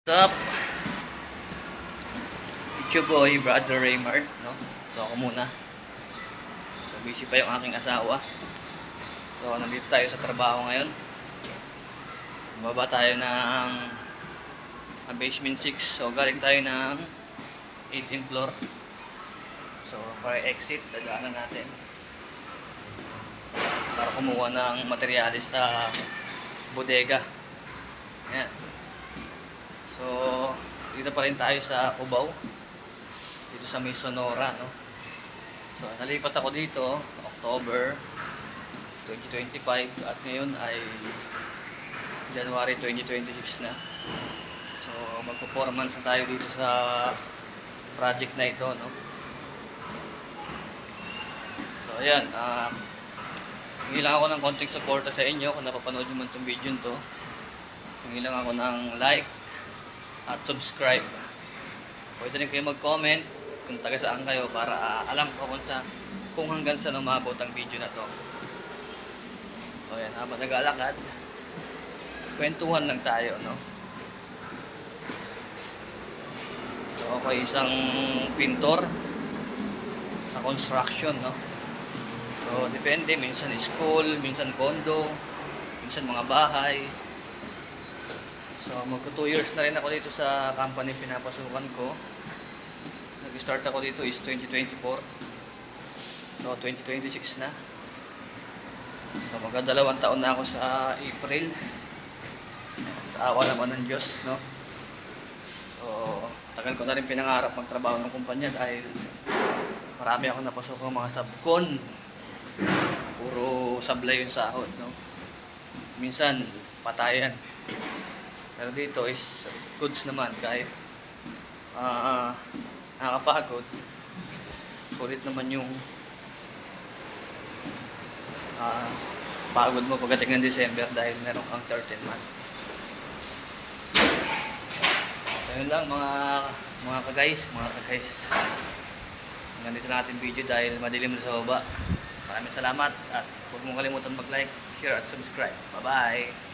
What's up? YouTube boy, Brother Raymart, no? So ako muna. So busy pa yung aking asawa. So nandito tayo sa trabaho ngayon. Baba tayo ng basement 6. So galing tayo ng 18th floor. So para exit, dadaanan natin. Para kumuha ng materyales sa bodega. Ayan. So, dito pa rin tayo sa Cubao. Dito sa may Sonora, no? So, nalipat ako dito, October 2025 at ngayon ay January 2026 na. So, magpo-4 months na tayo dito sa project na ito, no? So, ayan, hingi lang ako ng konting suporta sa inyo kung napapanood nyo man itong video to. Hingi lang ako ng like at subscribe. Pwede rin kayo mag-comment kung taga saan kayo para alam ko kung hanggang saan umabot ang video na to. So yan, habang nag-alakad, kwentuhan lang tayo, no? So ako ay isang pintor sa construction, no? So depende, minsan school, minsan condo, minsan mga bahay. So, magko 2 years na rin ako dito sa company pinapasukan ko. Nag-start ako dito is 2024. So, 2026 na. So, magka 2 taon na ako sa April. Sa awa naman ng Diyos, no? So, tagal ko na rin pinangarap magtrabaho ng kumpanya dahil marami akong napasok ng mga subcon. Puro sablay yung sahod, no? Minsan, patayan. Pero dito is goods naman kahit nakakapagod. Sulit naman yung pagod mo pagdating ng December dahil meron kang 13 month. So yun lang mga ka-guys. Ganito na natin video dahil madilim na sa baba. Maraming salamat at huwag mong kalimutan mag-like, share at subscribe. Bye-bye!